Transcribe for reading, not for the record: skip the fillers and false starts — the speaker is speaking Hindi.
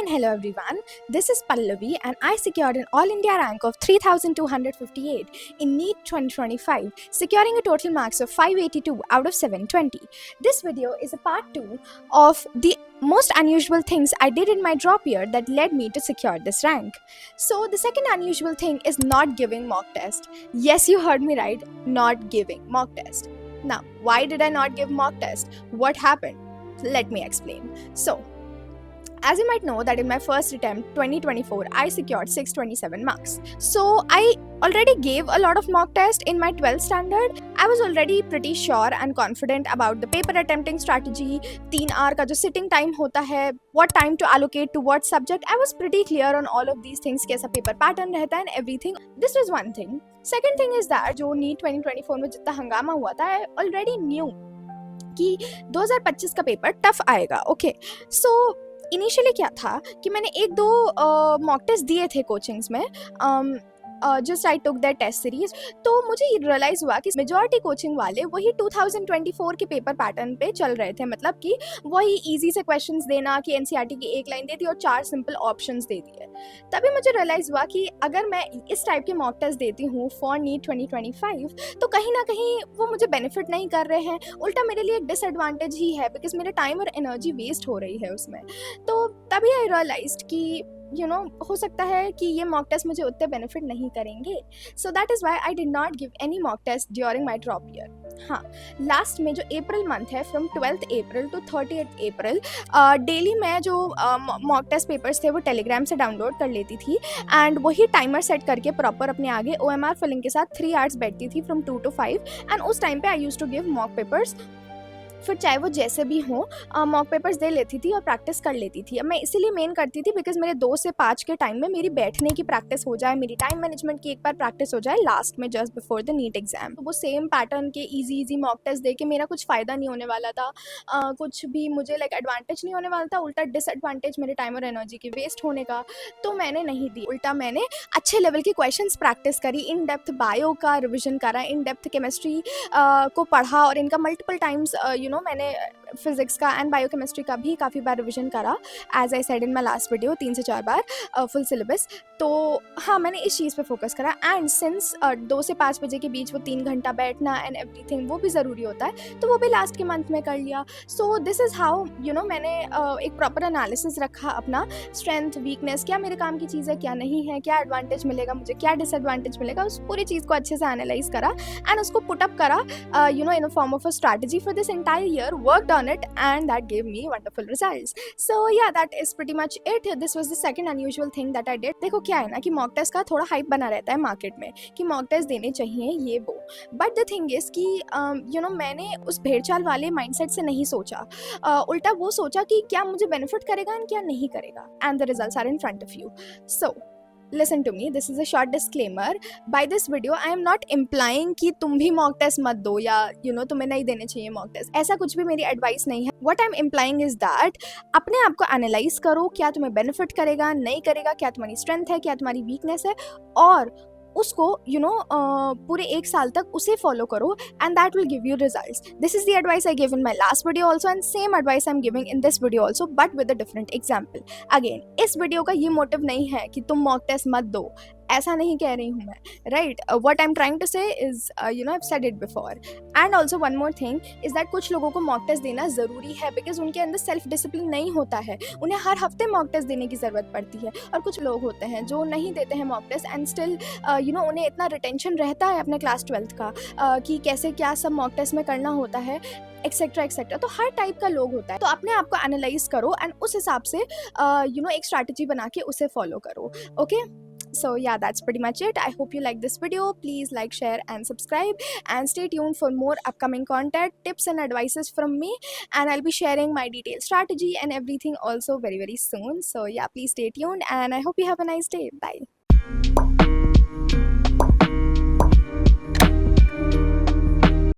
and hello everyone. This is Pallavi and I secured an All India rank of 3258 in NEET 2025, securing a total marks of 582 out of 720. This video is a part 2 of the most unusual things I did in my drop year that led me to secure this rank. So the second unusual thing is not giving mock test. Yes, you heard me right, not giving mock test. Now, why did I not give mock test? What happened? Let me explain. So, as you might know that in my first attempt 2024 I secured 627 marks. So I already gave a lot of mock test in my 12th standard. I was already pretty sure and confident about the paper attempting strategy, 3 hour का जो sitting time होता है, what time to allocate to what subject. I was pretty clear on all of these things, कैसा paper pattern रहता है and everything. This was one thing. Second thing is that जो NEET 2024 में जितना हंगामा हुआ था, I already knew कि 2025 का पेपर टफ आएगा. ओके, सो इनिशियली क्या था कि मैंने एक दो मॉक टेस्ट दिए थे कोचिंग्स में, just I took that test series. तो मुझे ये रियलाइज़ हुआ कि मेजॉरिटी कोचिंग वाले वही 2024 के पेपर पैटर्न पे चल रहे थे. मतलब कि वही इजी से क्वेश्चंस देना कि एनसीईआरटी की एक लाइन दे दी और 4 सिंपल ऑप्शंस दे दिए. तभी मुझे रियलाइज़ हुआ कि अगर मैं इस टाइप के मॉक टेस्ट देती हूँ फॉर नीट 2025 तो कहीं ना कहीं वो मुझे बेनिफिट नहीं कर रहे हैं, उल्टा मेरे लिए एक डिसएडवांटेज ही है, बिकॉज मेरे टाइम और एनर्जी वेस्ट हो रही है उसमें. तो तभी आई रियलाइज्ड कि हो सकता है कि ये मॉक टेस्ट मुझे उतने बेनिफिट नहीं करेंगे. So that is why I did not give any mock test during my drop year. हाँ, लास्ट में जो अप्रैल मंथ है, from 12th April to 30th April, daily मैं जो मॉक टेस्ट पेपर्स थे वो टेलीग्राम से डाउनलोड कर लेती थी एंड वही टाइमर सेट करके प्रॉपर अपने आगे OMR फिलिंग के साथ 3 आवर्स बैठती थी फ्रॉम 2 to 5. एंड उस टाइम पे I use to give mock papers. फिर चाहे वो जैसे भी हों मॉक पेपर्स दे लेती थी और प्रैक्टिस कर लेती थी. अब मैं इसीलिए मेन करती थी बिकॉज मेरे 2 से 5 के टाइम में मेरी बैठने की प्रैक्टिस हो जाए, मेरी टाइम मैनेजमेंट की एक बार प्रैक्टिस हो जाए लास्ट में just before the NEET exam. तो वो सेम पैटर्न के इजी मॉक टेस्ट दे के मेरा कुछ फ़ायदा नहीं होने वाला था, कुछ भी मुझे एडवांटेज नहीं होने वाला था, उल्टा डिसएडवांटेज मेरे टाइम और एनर्जी की वेस्ट होने का. तो मैंने नहीं दी, उल्टा मैंने अच्छे लेवल के क्वेश्चन प्रैक्टिस करी, इन डेप्थ बायो का रिविजन करा, इन डेप्थ केमिस्ट्री को पढ़ा और इनका मल्टीपल टाइम्स मैंने फिजिक्स का एंड बायोकेमिस्ट्री का भी काफ़ी बार रिविजन करा. As I said in my last video 3 से 4 बार फुल सिलेबस. तो हाँ, मैंने इस चीज़ पे फोकस करा. एंड सिंस 2 से 5 बजे के बीच वो 3 घंटा बैठना एंड एवरीथिंग वो भी ज़रूरी होता है, तो वो भी लास्ट के मंथ में कर लिया. सो दिस इज़ हाउ मैंने एक प्रॉपर एनालिसिस रखा अपना, स्ट्रेंथ वीकनेस, क्या मेरे काम की चीज़ है क्या नहीं है, क्या एडवांटेज मिलेगा मुझे, क्या डिसएडवांटेज मिलेगा, उस पूरी चीज़ को अच्छे से एनालाइज करा एंड उसको पुटअप करा in a form of a strategy for this entire year. Worked on it and that gave me wonderful results. So yeah, that is pretty much it. This was the second unusual thing that I did. देखो क्या है ना कि मॉक टेस्ट का थोड़ा हाइप बना रहता है मार्केट में कि मॉक टेस्ट देने चाहिए ये वो, बट द थिंग इज कि मैंने उस भेड़चाल वाले माइंडसेट से नहीं सोचा, उल्टा वो सोचा कि क्या मुझे बेनिफिट करेगा एंड क्या नहीं करेगा, and the results are in front of you. So listen to me, this is a short disclaimer. By this video I am not implying कि तुम भी मॉक टेस्ट मत दो या तुम्हें नहीं देने चाहिए मॉक टेस्ट, ऐसा कुछ भी मेरी एडवाइस नहीं है. What I'm implying is that अपने आप को एनालाइज करो, क्या तुम्हें बेनिफिट करेगा नहीं करेगा, क्या तुम्हारी स्ट्रेंथ है क्या तुम्हारी वीकनेस है, और उसको पूरे 1 साल तक उसे फॉलो करो and that will give you results. This is the advice I give in my last video also and same advice I am giving in this video also, but with a different example. Again, इस वीडियो का ये मोटिव नहीं है कि तुम मॉक टेस्ट मत दो, ऐसा नहीं कह रही हूँ मैं, right. What I am trying to say is I have said it before. And also one more thing is that कुछ लोगों को मॉक टेस्ट देना ज़रूरी है बिकॉज उनके अंदर सेल्फ डिसिप्लिन नहीं होता है, उन्हें हर हफ्ते मॉक टेस्ट देने की ज़रूरत पड़ती है. और कुछ लोग होते हैं जो नहीं देते हैं मॉक टेस्ट एंड स्टिल उन्हें इतना रिटेंशन रहता है अपने क्लास 12th का कि कैसे क्या सब मॉक टेस्ट में करना होता है, एक्सेट्रा एक्सेट्रा. तो हर टाइप का लोग होता है, तो अपने आप को एनालाइज करो एंड उस हिसाब से एक स्ट्रैटेजी बना के उसे फॉलो करो. Okay, so yeah, that's pretty much it. I hope you like this video. Please like, share and subscribe and stay tuned for more upcoming content, tips and advices from me, and I'll be sharing my detailed strategy and everything also very soon. So yeah, please stay tuned and I hope you have a nice day. Bye.